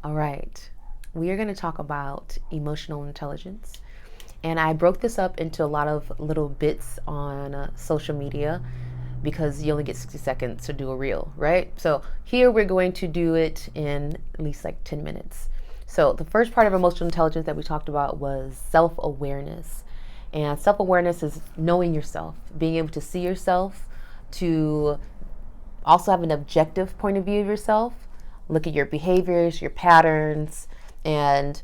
All right, we are going to talk about emotional intelligence. And I broke this up into a lot of little bits on social media because you only get 60 seconds to do a reel, right? So here we're going to do it in at least like 10 minutes. So the first part of emotional intelligence that we talked about was self-awareness. And self-awareness is knowing yourself, being able to see yourself, to also have an objective point of view of yourself, look at your behaviors, your patterns, and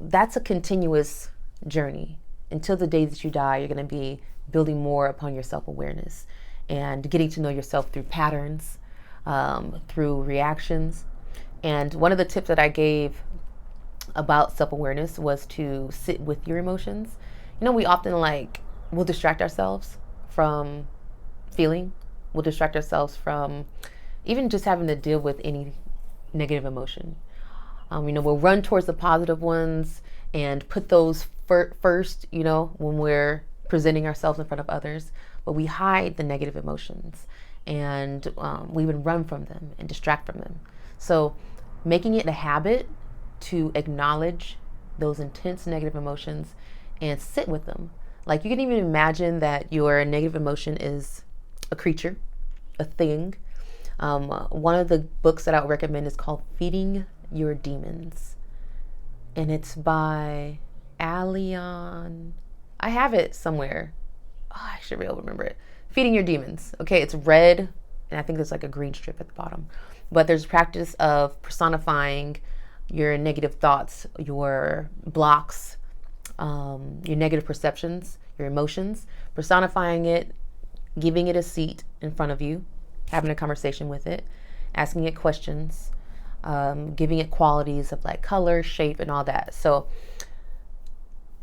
that's a continuous journey. Until the day that you die, you're going to be building more upon your self-awareness and getting to know yourself through patterns, through reactions. And one of the tips that I gave about self-awareness was to sit with your emotions. You know, we often we'll distract ourselves from feeling. We'll distract ourselves from even just having to deal with any negative emotion. We'll run towards the positive ones and put those first, when we're presenting ourselves in front of others, but we hide the negative emotions and we even run from them and distract from them. So making it a habit to acknowledge those intense negative emotions and sit with them. Like, you can even imagine that your negative emotion is a creature, a thing. One of the books that I would recommend is called Feeding Your Demons. And it's by Allion. I have it somewhere. Oh, I should be able to remember it. Feeding Your Demons. Okay, it's red, and I think there's like a green strip at the bottom. But there's practice of personifying your negative thoughts, your blocks, your negative perceptions, your emotions, personifying it, giving it a seat in front of you, having a conversation with it, asking it questions, giving it qualities of like color, shape, and all that. So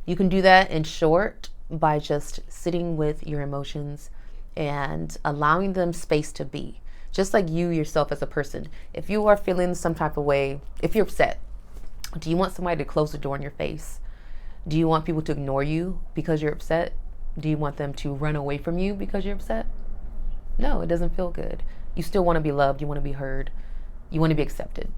you can do that in short by just sitting with your emotions and allowing them space to be. Just like you yourself as a person. If you are feeling some type of way, if you're upset, do you want somebody to close the door in your face? Do you want people to ignore you because you're upset? Do you want them to run away from you because you're upset? No, it doesn't feel good. You still want to be loved. You want to be heard. You want to be accepted.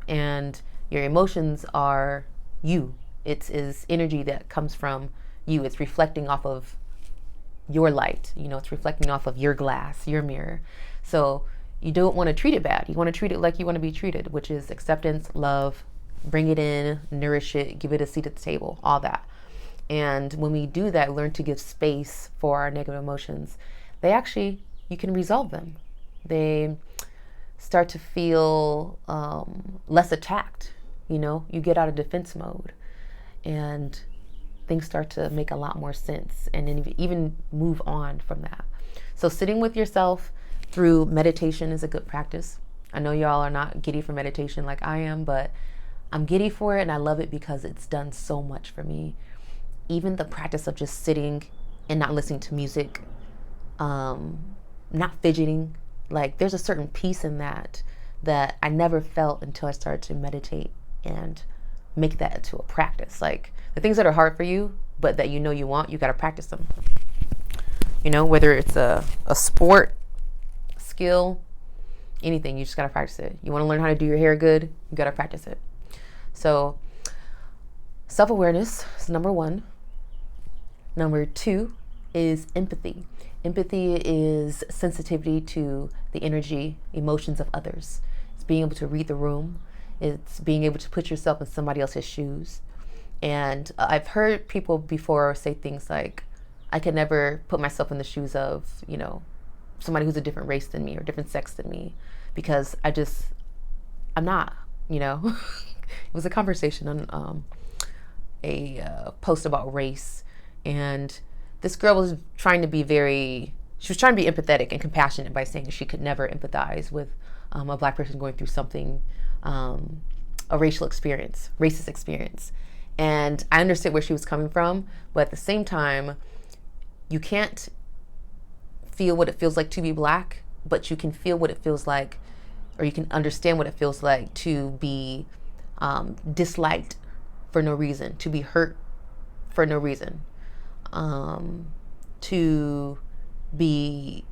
And your emotions are you. It is energy that comes from you. It's reflecting off of your light. It's reflecting off of your glass, your mirror. So you don't want to treat it bad. You want to treat it like you want to be treated, which is acceptance, love, bring it in, nourish it, give it a seat at the table, all that. And when we do that, learn to give space for our negative emotions, you can resolve them. They start to feel less attacked. You get out of defense mode and things start to make a lot more sense, and then even move on from that. So sitting with yourself through meditation is a good practice. I know y'all are not giddy for meditation like I am, but I'm giddy for it, and I love it because it's done so much for me. Even the practice of just sitting and not listening to music, not fidgeting, like there's a certain peace in that I never felt until I started to meditate and make that into a practice. Like the things that are hard for you, but that you want, you got to practice them. Whether it's a sport, skill, anything, you just got to practice it. You want to learn how to do your hair good, you got to practice it. So self-awareness is number one. Number two is empathy. Empathy is sensitivity to the energy, emotions of others. It's being able to read the room. It's being able to put yourself in somebody else's shoes. And I've heard people before say things like, I could never put myself in the shoes of, somebody who's a different race than me or different sex than me, because I'm not, It was a conversation on a post about race, and this girl was trying to be empathetic and compassionate by saying she could never empathize with a black person going through something, a racist experience. And I understood where she was coming from, but at the same time, you can't feel what it feels like to be black, but you can feel what it feels like, or you can understand what it feels like to be disliked for no reason, to be hurt for no reason, to be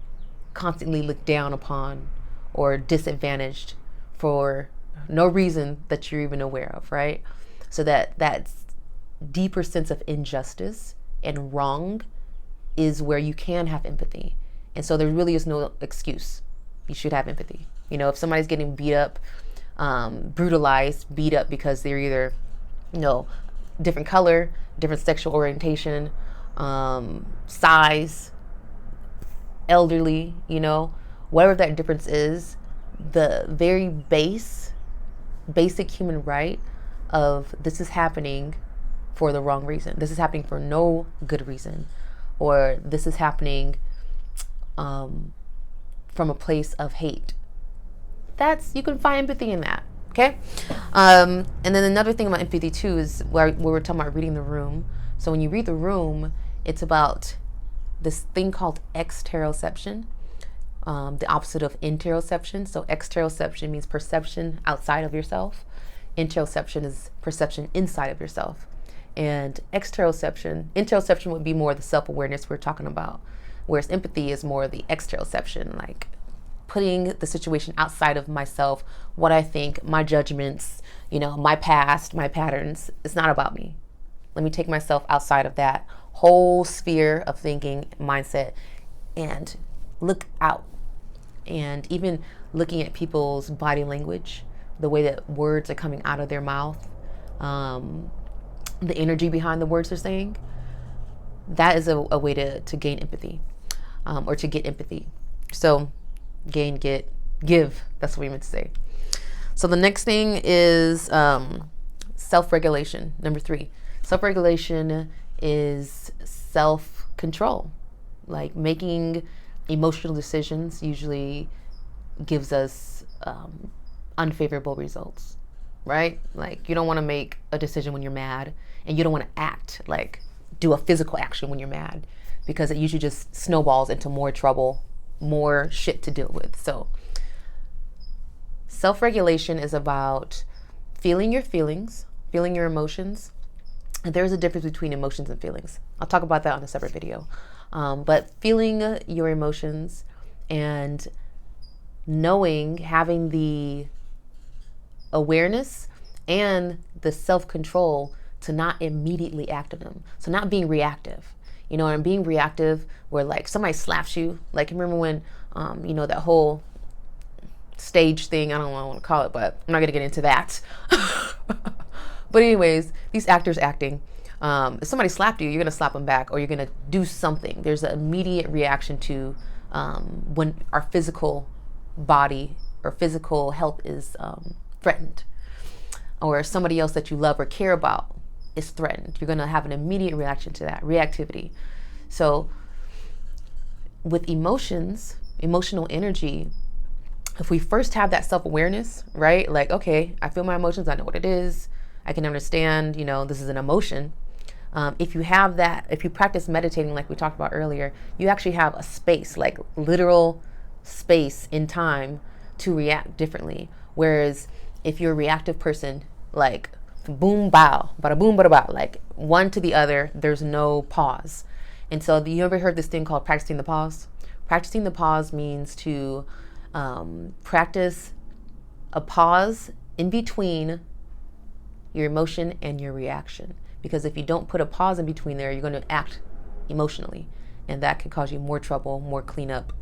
constantly looked down upon or disadvantaged for no reason that you're even aware of, right? So that deeper sense of injustice and wrong is where you can have empathy. And so there really is no excuse. You should have empathy. You know, if somebody's getting beat up, brutalized, beat up because they're either, you know, different color, different sexual orientation, size, elderly, you know, whatever that difference is, the very basic human right of this is happening for the wrong reason. This is happening for no good reason. Or this is happening from a place of hate. You can find empathy in that, okay? And then another thing about empathy too is where we're talking about reading the room. So when you read the room, it's about this thing called exteroception, the opposite of interoception. So exteroception means perception outside of yourself. Interoception is perception inside of yourself. And interoception would be more the self-awareness we're talking about, whereas empathy is more the exteroception, like putting the situation outside of myself, what I think, my judgments, you know, my past, my patterns. It's not about me. Let me take myself outside of that whole sphere of thinking, mindset, and look out. And even looking at people's body language, the way that words are coming out of their mouth, the energy behind the words they're saying, that is a way to gain empathy, or to get empathy. So gain, get, give, that's what we meant to say. So the next thing is self-regulation. Number 3, self-regulation is self-control. Like making emotional decisions usually gives us unfavorable results, right? Like you don't want to make a decision when you're mad, and you don't want to act, like do a physical action when you're mad, because it usually just snowballs into more trouble, more shit to deal with. So self-regulation is about feeling your feelings, feeling your emotions. And there's a difference between emotions and feelings. I'll talk about that on a separate video. But feeling your emotions and knowing, having the awareness and the self-control to not immediately act on them. So not being reactive. You know, and being reactive where like somebody slaps you. Like remember when, you know, that whole stage thing, I don't know what I want to call it, but I'm not going to get into that. But anyways, these actors acting, if somebody slapped you, you're going to slap them back, or you're going to do something. There's an immediate reaction to when our physical body or physical health is threatened, or somebody else that you love or care about is threatened. You're going to have an immediate reaction to that, reactivity. So with emotions, emotional energy, if we first have that self-awareness, right? Like, okay, I feel my emotions. I know what it is. I can understand, you know, this is an emotion. If you have that, if you practice meditating like we talked about earlier, you actually have a space, like literal space in time to react differently. Whereas if you're a reactive person, like boom, bow, bada boom, bada bow, like one to the other, there's no pause. And so you ever heard this thing called practicing the pause? Practicing the pause means to practice a pause in between your emotion and your reaction. Because if you don't put a pause in between there, you're going to act emotionally. And that can cause you more trouble, more cleanup,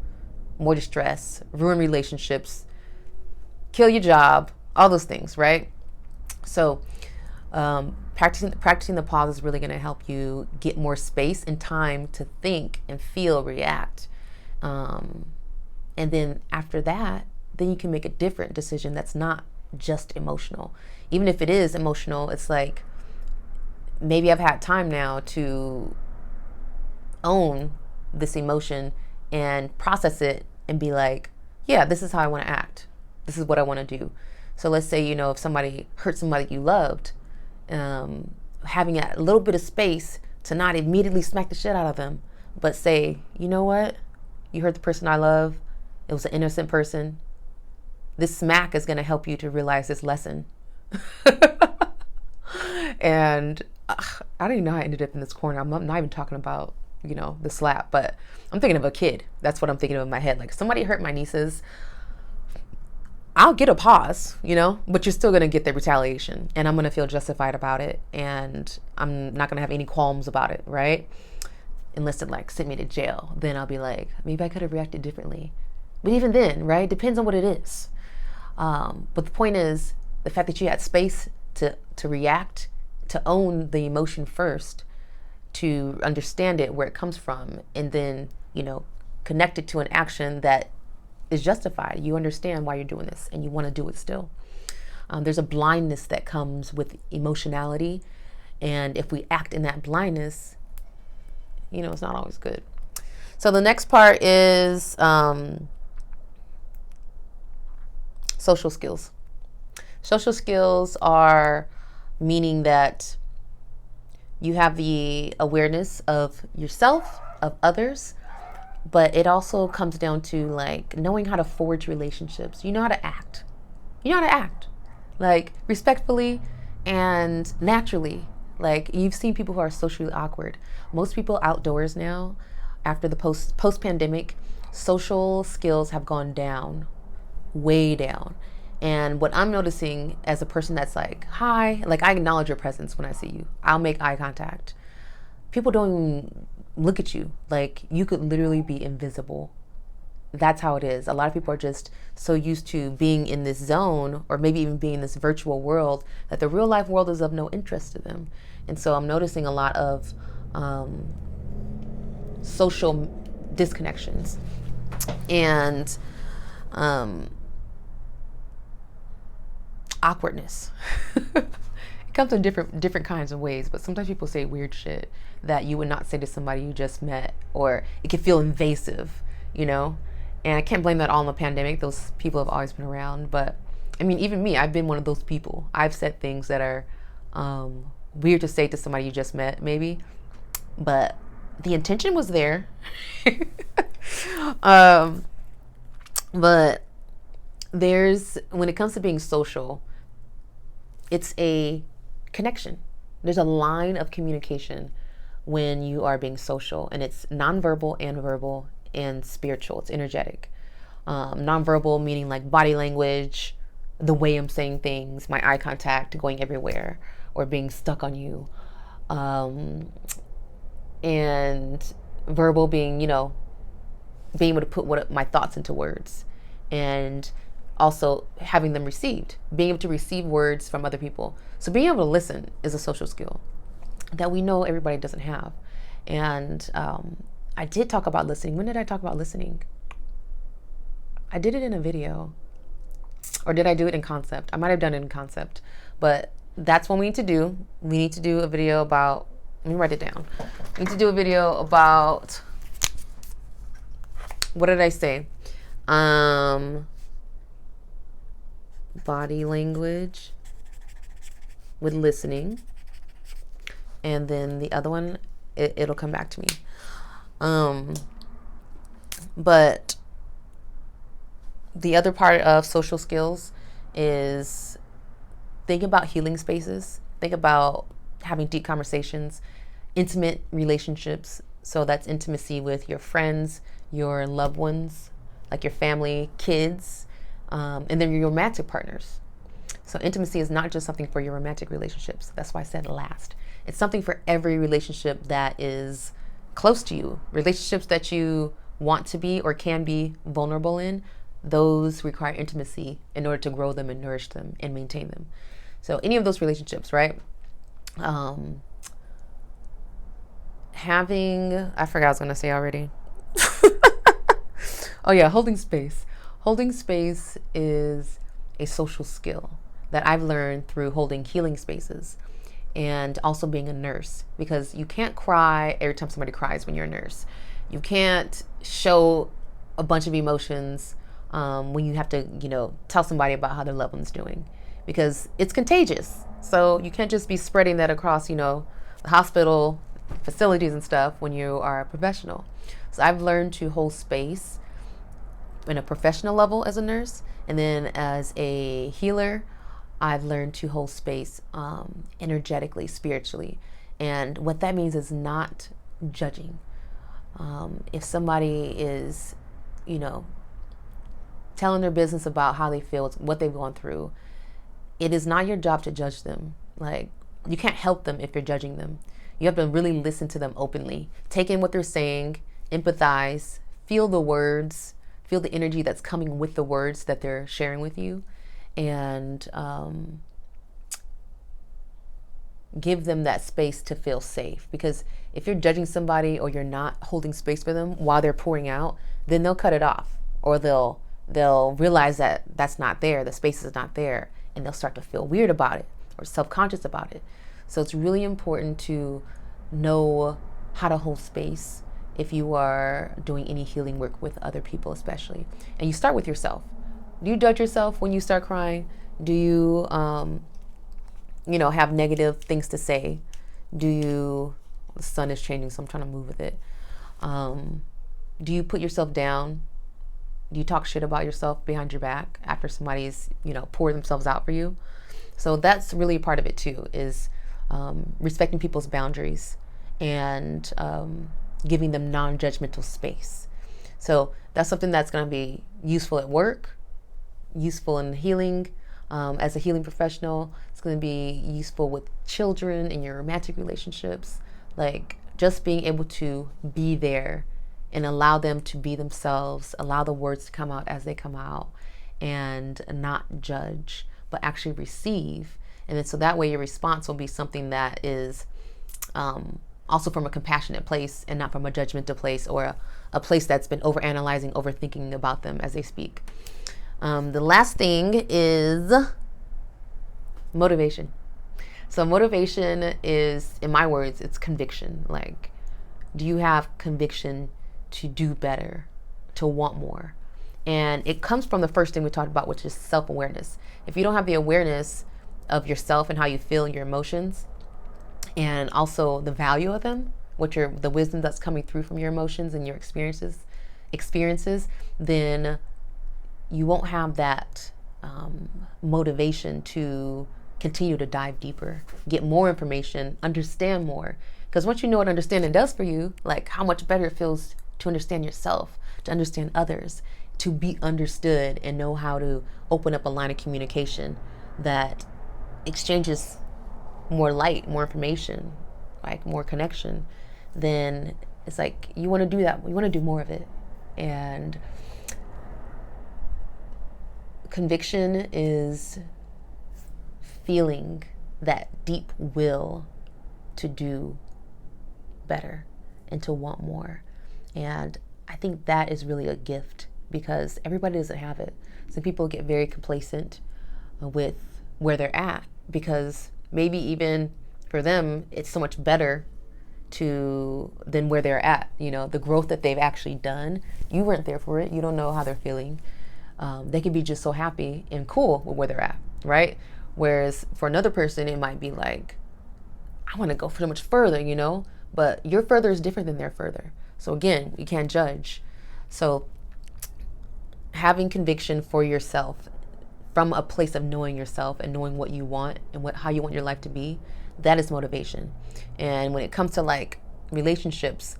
more distress, ruin relationships, kill your job, all those things, right? So practicing the pause is really going to help you get more space and time to think and feel, react. And then after that, then you can make a different decision that's not just emotional. Even if it is emotional, it's like, maybe I've had time now to own this emotion and process it and be like, yeah, this is how I want to act. This is what I want to do. So let's say, you know, if somebody hurt somebody you loved, having a little bit of space to not immediately smack the shit out of them, but say, you know what? You hurt the person I love. It was an innocent person. This smack is going to help you to realize this lesson. And I don't even know how I ended up in this corner. I'm not even talking about, you know, the slap, but I'm thinking of a kid. That's what I'm thinking of in my head. Like, somebody hurt my nieces. I'll get a pause, but you're still going to get the retaliation, and I'm going to feel justified about it, and I'm not going to have any qualms about it, right? Unless it like sent me to jail, then I'll be like, maybe I could have reacted differently. But even then, right, depends on what it is. But the point is, the fact that you had space to react, to own the emotion first, to understand it, where it comes from, and then, connect it to an action that is justified. You understand why you're doing this, and you want to do it still. There's a blindness that comes with emotionality, and if we act in that blindness, it's not always good. So the next part is social skills. Social skills are meaning that you have the awareness of yourself, of others, but it also comes down to like knowing how to forge relationships. You know how to act. Like respectfully and naturally. Like you've seen people who are socially awkward. Most people outdoors now, after the post-pandemic, social skills have gone down, way down. And what I'm noticing as a person that's like, hi, like I acknowledge your presence when I see you. I'll make eye contact. People don't even look at you. Like you could literally be invisible. That's how it is. A lot of people are just so used to being in this zone, or maybe even being in this virtual world, that the real life world is of no interest to them. And so I'm noticing a lot of social disconnections. And awkwardness. It comes in different kinds of ways, but sometimes people say weird shit that you would not say to somebody you just met, or it can feel invasive, And I can't blame that all on the pandemic. Those people have always been around, but I mean, even me, I've been one of those people. I've said things that are weird to say to somebody you just met, maybe, but the intention was there. But when it comes to being social, it's a connection. There's a line of communication when you are being social, and it's nonverbal and verbal and spiritual. It's energetic. Nonverbal meaning like body language, the way I'm saying things, my eye contact going everywhere, or being stuck on you. And verbal being, being able to put my thoughts into words, and also having them received, being able to receive words from other people. So being able to listen is a social skill that we know everybody doesn't have. And I did talk about listening. When did I talk about listening? I did it in a video. Or did I do it in concept? I might have done it in concept. But that's what we need to do. We need to do a video about, let me write it down. We need to do a video about, what did I say? Body language with listening, and then the other one, it'll come back to me. But the other part of social skills is think about healing spaces. Think about having deep conversations, intimate relationships. So that's intimacy with your friends, your loved ones, like your family, kids, and then your romantic partners. So intimacy is not just something for your romantic relationships. That's why I said last. It's something for every relationship that is close to you. Relationships that you want to be or can be vulnerable in, those require intimacy in order to grow them and nourish them and maintain them. So any of those relationships, right? I forgot what I was going to say already. Oh yeah, holding space. Holding space is a social skill that I've learned through holding healing spaces and also being a nurse, because you can't cry every time somebody cries when you're a nurse. You can't show a bunch of emotions when you have to, tell somebody about how their loved one's doing, because it's contagious. So you can't just be spreading that across, the hospital facilities and stuff when you are a professional. So I've learned to hold space in a professional level as a nurse, and then as a healer, I've learned to hold space energetically, spiritually. And what that means is not judging. If somebody is, telling their business about how they feel, what they've gone through. It is not your job to judge them. Like, you can't help them if you're judging them. You have to really listen to them openly. Take in what they're saying, empathize, feel the words, feel the energy that's coming with the words that they're sharing with you, and give them that space to feel safe. Because if you're judging somebody or you're not holding space for them while they're pouring out, then they'll cut it off, or they'll realize that that's not there, the space is not there, and they'll start to feel weird about it or self-conscious about it. So it's really important to know how to hold space if you are doing any healing work with other people, especially. And you start with yourself. Do you judge yourself when you start crying? Do you, have negative things to say? Do you, the sun is changing, so I'm trying to move with it. Do you put yourself down? Do you talk shit about yourself behind your back after somebody's, poured themselves out for you? So that's really a part of it too, is respecting people's boundaries and giving them non-judgmental space. So that's something that's going to be useful at work, useful in healing. As a healing professional, it's going to be useful with children in your romantic relationships. Like, just being able to be there and allow them to be themselves, allow the words to come out as they come out, and not judge, but actually receive. And then so that way your response will be something that is also from a compassionate place and not from a judgmental place, or a place that's been overanalyzing, overthinking about them as they speak. The last thing is motivation. So motivation is, in my words, it's conviction. Like, do you have conviction to do better, to want more? And it comes from the first thing we talked about, which is self-awareness. If you don't have the awareness of yourself and how you feel and your emotions, and also the value of them, the wisdom that's coming through from your emotions and your experiences, then you won't have that motivation to continue to dive deeper, get more information, understand more. Because once you know what understanding does for you, like how much better it feels to understand yourself, to understand others, to be understood, and know how to open up a line of communication that exchanges more light, more information, like more connection, then it's like you want to do that. You want to do more of it. And conviction is feeling that deep will to do better and to want more. And I think that is really a gift, because everybody doesn't have it. Some people get very complacent with where they're at, because maybe even for them it's so much better than where they're at. The growth that they've actually done, you weren't there for it. You don't know how they're feeling. They could be just so happy and cool with where they're at, right? Whereas for another person, it might be like, I want to go so much further, but your further is different than their further. So again, you can't judge. So having conviction for yourself from a place of knowing yourself and knowing what you want and how you want your life to be, that is motivation. And when it comes to like relationships,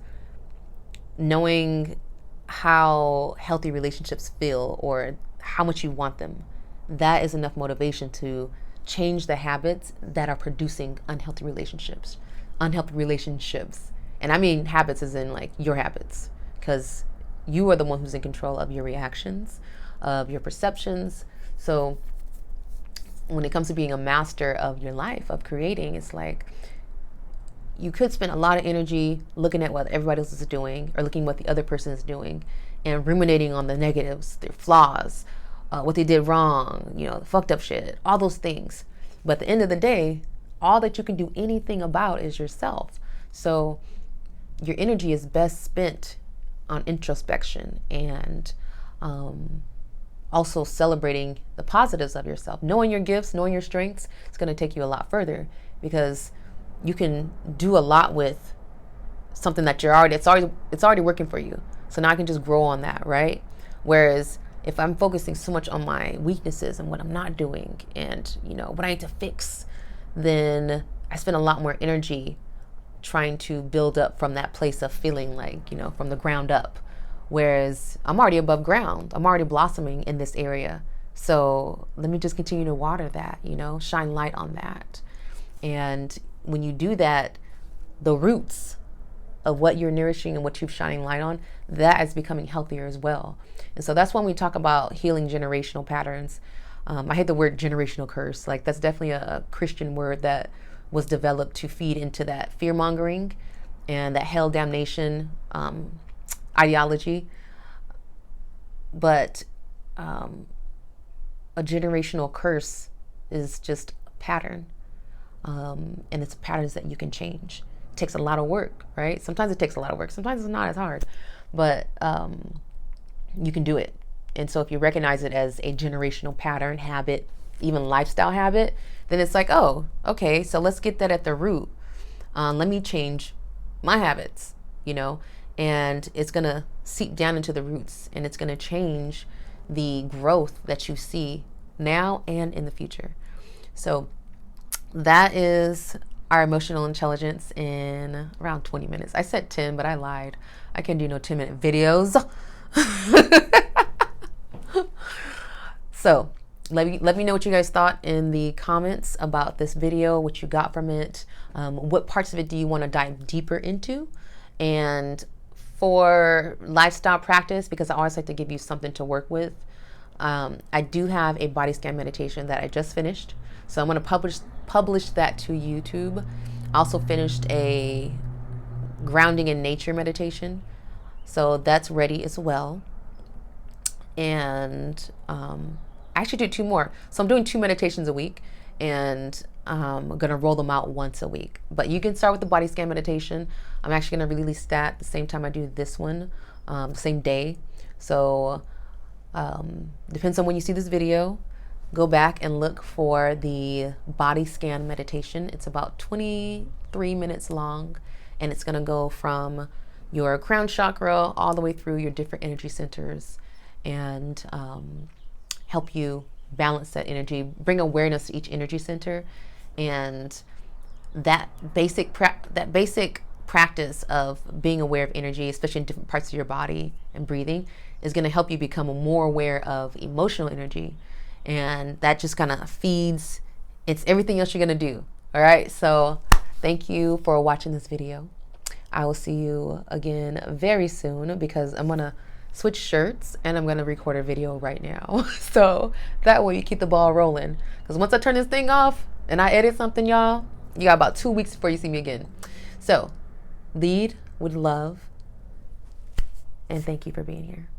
knowing how healthy relationships feel or how much you want them, that is enough motivation to change the habits that are producing unhealthy relationships. And I mean habits as in like your habits, because you are the one who's in control of your reactions, of your perceptions. So when it comes to being a master of your life, of creating, it's like you could spend a lot of energy looking at what everybody else is doing, or looking at what the other person is doing, and ruminating on the negatives, their flaws, what they did wrong, the fucked up shit, all those things. But at the end of the day, all that you can do anything about is yourself. So your energy is best spent on introspection and also celebrating the positives of yourself. Knowing your gifts, knowing your strengths, it's going to take you a lot further, because you can do a lot with something that it's already working for you. So now I can just grow on that, right? Whereas if I'm focusing so much on my weaknesses and what I'm not doing and, what I need to fix, then I spend a lot more energy trying to build up from that place of feeling like, from the ground up, Whereas I'm already above ground. I'm already blossoming in this area. So let me just continue to water that, shine light on that. And when you do that, the roots of what you're nourishing and what you're shining light on, that is becoming healthier as well. And so that's when we talk about healing generational patterns. I hate the word generational curse. Like, that's definitely a Christian word that was developed to feed into that fear mongering and that hell damnation ideology. But a generational curse is just a pattern. And it's patterns that you can change. It takes a lot of work, right? Sometimes it takes a lot of work. Sometimes it's not as hard, but you can do it. And so if you recognize it as a generational pattern, habit, even lifestyle habit, then it's like, oh, okay, so let's get that at the root. Let me change my habits, and it's going to seep down into the roots, and it's going to change the growth that you see now and in the future. So that is our emotional intelligence in around 20 minutes. I said 10, but I lied. I can do no 10-minute videos. So let me know what you guys thought in the comments about this video, what you got from it. What parts of it do you want to dive deeper into? And for lifestyle practice, because I always like to give you something to work with, I do have a body scan meditation that I just finished. So I'm going to publish that to YouTube. I also finished a grounding in nature meditation. So that's ready as well. And I actually do 2 more. So I'm doing 2 meditations a week, and I'm going to roll them out once a week. But you can start with the body scan meditation. I'm actually going to release that the same time I do this one, same day. So depends on when you see this video. Go back and look for the body scan meditation. It's about 23 minutes long, and it's going to go from your crown chakra all the way through your different energy centers, and help you balance that energy, bring awareness to each energy center. And that basic practice of being aware of energy, especially in different parts of your body and breathing, is going to help you become more aware of emotional energy. And that just kind of feeds, it's everything else you're going to do. All right. So thank you for watching this video. I will see you again very soon, because I'm going to switch shirts and I'm going to record a video right now. So that way you keep the ball rolling. Because once I turn this thing off and I edit something, y'all, you got about 2 weeks before you see me again. So lead with love, and thank you for being here.